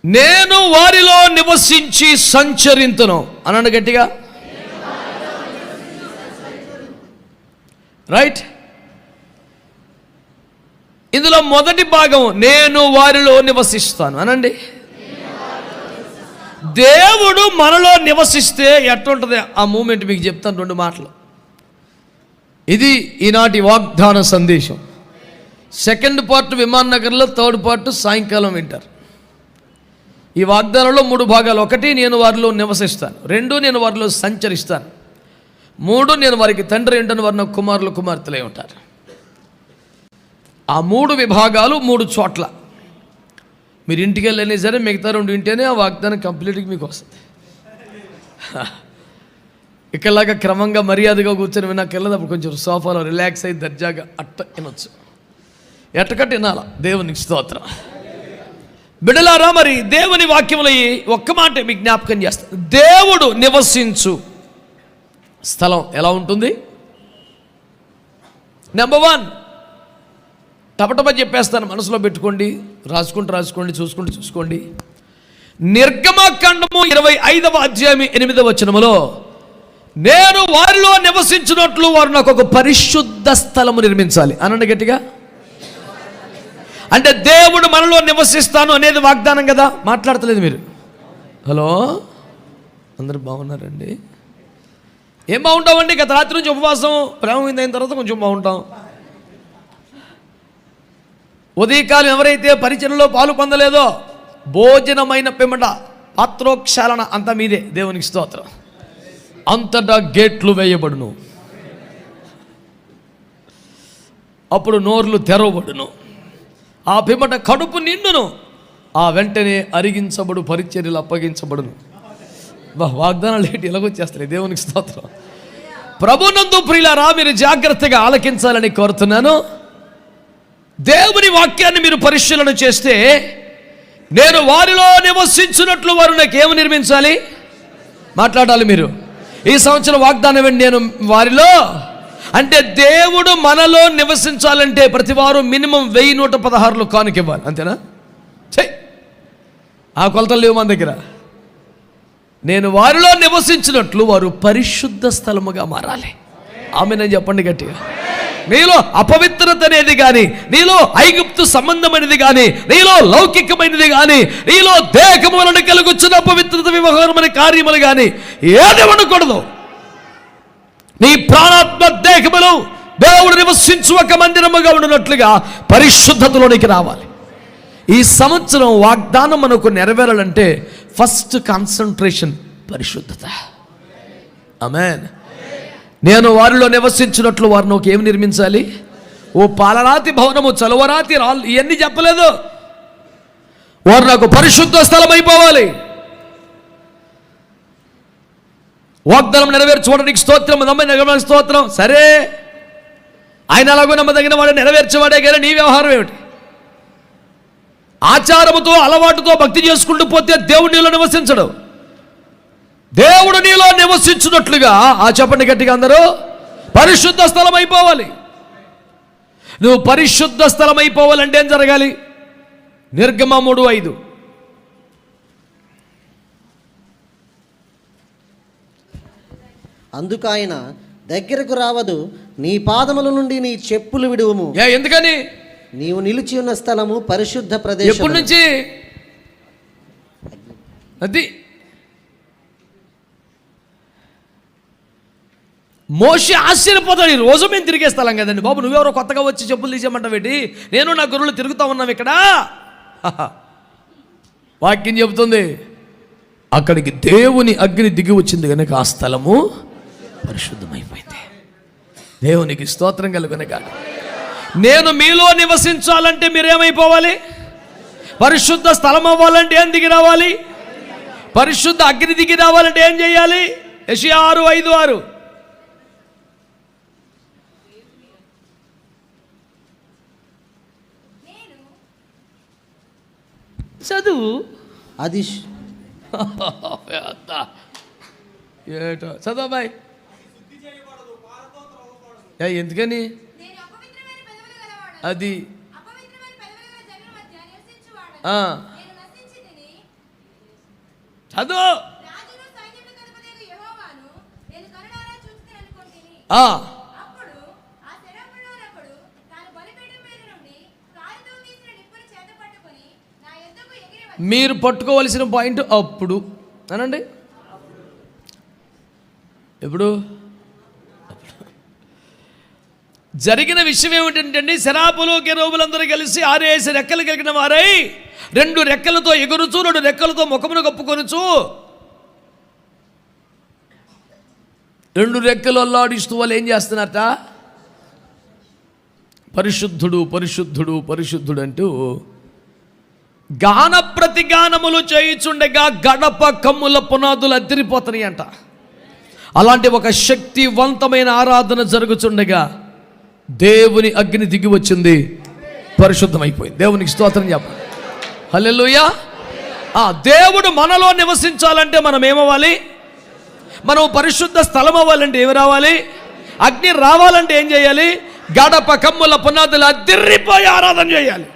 నేను వారిలో నివసించి సంచరింతును అనండి గట్టిగా. రైట్. ఇందులో మొదటి భాగం నేను వారిలో నివసిస్తాను అనండి. దేవుడు మనలో నివసిస్తే ఎట్లుంటుంది ఆ మూమెంట్ మీకు చెప్తాను 2 మాటలు. ఇది ఈనాటి వాగ్దాన సందేశం. సెకండ్ పార్ట్ విమాన్ నగర్లో, థర్డ్ పార్ట్ సాయంకాలం వింటారు. ఈ వాగ్దానంలో 3 భాగాలు. 1 నేను వారిలో నివసిస్తాను, 2 నేను వారిలో సంచరిస్తాను, 3 నేను వారికి తండ్రి ఉంటాను, వారి కుమారులు కుమార్తెలే ఉంటారు. ఆ 3 విభాగాలు 3 చోట్ల. మీరు ఇంటికి వెళ్ళినా సరే మిగతా 2 వింటేనే ఆ వాగ్దానం కంప్లీట్గా మీకు వస్తుంది. ఇక్కడలాగా క్రమంగా మర్యాదగా కూర్చొని వినాకెళ్ళదు. అప్పుడు కొంచెం సోఫాలో రిలాక్స్ అయ్యి దర్జాగా అట్ట వినొచ్చు. ఎట్టకట్టు వినాల. దేవునికి స్తోత్రం. బిడ్డలారా, మరి దేవుని వాక్యములో ఒక్క మాట మీకు జ్ఞాపకం చేస్తాను. దేవుడు నివసించు స్థలం ఎలా ఉంటుంది? నెంబర్ 1 టపటప చెప్పేస్తాను, మనసులో పెట్టుకోండి, రాసుకోండి, చూసుకోండి. నిర్గమకాండము 25వ అధ్యాయం 8వ వచనములో నేను వారిలో నివసించినట్లు వారు నాకు ఒక పరిశుద్ధ స్థలము నిర్మించాలి అనండి గట్టిగా. అంటే దేవుడు మనలో నివసిస్తాను అనేది వాగ్దానం కదా. మాట్లాడతలేదు మీరు. హలో, అందరు బాగున్నారండి? ఏం బాగుంటామండి? గత రాత్రి నుంచి ఉపవాసం, ప్రేమ అయిన తర్వాత కొంచెం బాగుంటాం. ఉదయకాలం ఎవరైతే పరిచర్యలో పాలు పొందలేదో భోజనమైన పిమ్మట పాత్రోక్షాళన అంతా మీదే. దేవునికి స్తోత్రం. అంతటా గేట్లు వేయబడును, అప్పుడు నోర్లు తెరవబడును, ఆ పిమ్మట కడుపు నిండును, ఆ వెంటనే అరిగించబడు, పరిచర్యలు అప్పగించబడును. వాగ్దానాలు ఏంటి ఎలాగొచ్చేస్తాయి? దేవునికి స్తోత్రం. ప్రభునందు ప్రియులారా, మీరు జాగ్రత్తగా ఆలకించాలని కోరుతున్నాను. దేవుని వాక్యాన్ని మీరు పరిశీలన చేస్తే నేను వారిలో నివసించినట్లు వారు నాకు ఏమి నిర్మించాలి? మాట్లాడాలి మీరు. ఈ సంవత్సరం వాగ్దానం ఏంటి? నేను వారిలో, అంటే దేవుడు మనలో నివసించాలంటే ప్రతి వారు మినిమం 1116 కానుక ఇవ్వాలి. అంతేనా? ఆ కొలతలు లేవు మన దగ్గర. నేను వారిలో నివసించినట్లు వారు పరిశుద్ధ స్థలముగా మారాలి. ఆమేన్ చెప్పండి గట్టిగా. నీలో అపవిత్రత అనేది కానీ, నీలో ఐగుప్తు సంబంధమైనది కానీ, నీలో లౌకికమైనది కానీ, నీలో దేహము వలన కలుగుచున్న అపవిత్రత, వ్యవహారమైన కార్యములు కానీ ఏది ఉండకూడదు. నీ ప్రాణాత్మ దేహములు దేవుడు నివసించు ఒక మందిరముగా ఉన్నట్లుగా పరిశుద్ధతలోనికి రావాలి. ఈ సంవత్సరం వాగ్దానం మనకు నెరవేరాలంటే ఫస్ట్ కాన్సంట్రేషన్ పరిశుద్ధత. ఆమేన్. నేను వారిలో నివసించినట్లు వారు నాకు ఏమి నిర్మించాలి? ఓ పాలరాతి భవనము, చలువరాతి రాళ్ళు, ఇవన్నీ చెప్పలేదు. వారు నాకు పరిశుద్ధ స్థలం అయిపోవాలి. వాగ్దానం నెరవేర్చుకోవడానికి స్తోత్రం, నమ్మని స్తోత్రం. సరే, ఆయన అలాగో నమ్మదగిన వాడు, నెరవేర్చేవాడే కానీ నీ వ్యవహారం ఏమిటి? ఆచారముతో అలవాటుతో భక్తి చేసుకుంటూ పోతే దేవుడు నీలో నివసించడు. దేవుడు నీలో నివసించినట్లుగా చెప్పండి గట్టిగా అందరూ, పరిశుద్ధ స్థలం అయిపోవాలి. నువ్వు పరిశుద్ధ స్థలం అయిపోవాలంటే ఏం జరగాలి? నిర్గమ 3:5 అందుకు ఆయన దగ్గరకు రావదు, నీ పాదముల నుండి నీ చెప్పులు విడువుము. ఎందుకని? నీవు నిలిచి ఉన్న స్థలము పరిశుద్ధ ప్రదేశం. ఎప్పటి నుంచి? అది మోషే ఆశ్చర్యపోతాడు. ఈ రోజు మేము తిరిగే స్థలం కదండి బాబు, నువ్వెవరో కొత్తగా వచ్చి చెప్పులు తీసేయమంటావేంటి? నేను నా గొర్రెలు తిరుగుతా ఉన్నాం ఇక్కడ. వాక్యం చెబుతుంది, అక్కడికి దేవుని అగ్ని దిగి వచ్చింది కనుక ఆ స్థలము పరిశుద్ధమైపోయింది. దేవునికి స్తోత్రం కలుగునగా. నేను మీలో నివసించాలంటే మీరేమైపోవాలి? పరిశుద్ధ స్థలం అవ్వాలంటే ఏం దిగి రావాలి? పరిశుద్ధ అగ్ని దిగి రావాలంటే ఏం చేయాలి? యెషయా 6:5-6 చదువు. అది ఏటో చదువు బాయ్. ఎందుకని? అది చదువు. రాజును సైన్యములకు అధిపతియగు యెహోవాను నేను కనులారా చూచితిని అనుకొంటిని. అప్పుడు ఆ సెరాపులోనొకడు తాను బలిపీఠం మీద నుండి కాలితో తీసిన నిప్పును చేత పట్టుకొని నా యొద్దకు ఎగిరి వచ్చి, మీరు పట్టుకోవలసిన పాయింట్ అప్పుడు అనండి. ఎప్పుడు జరిగిన విషయం ఏమిటంటే, శరాపులు కెరూబులందరూ కలిసి 6 రెక్కలు కలిగిన వారై 2 రెక్కలతో ఎగురుచు 2 రెక్కలతో ముఖమును కప్పుకొనుచు 2 రెక్కలు అల్లాడిస్తూ వాళ్ళు ఏం చేస్తున్నారట? పరిశుద్ధుడు పరిశుద్ధుడు పరిశుద్ధుడు అంటూ గాన ప్రతిగానములు చేయుచుండగా గడప కమ్ముల పునాదులు అదిరిపోతున్నాయి అంట. అలాంటి ఒక శక్తివంతమైన ఆరాధన జరుగుచుండగా దేవుని అగ్ని దిగి వచ్చింది, పరిశుద్ధమైపోయింది. దేవునికి స్తోత్రం చెప్పాలి. హల్లెలూయా. దేవుడు మనలో నివసించాలంటే మనం ఏమవ్వాలి? మనం పరిశుద్ధ స్థలం అవ్వాలంటే ఏమి రావాలి? అగ్ని రావాలంటే ఏం చేయాలి? గడప కమ్ముల పునాదులు అదిరిపోయి ఆరాధన చేయాలి.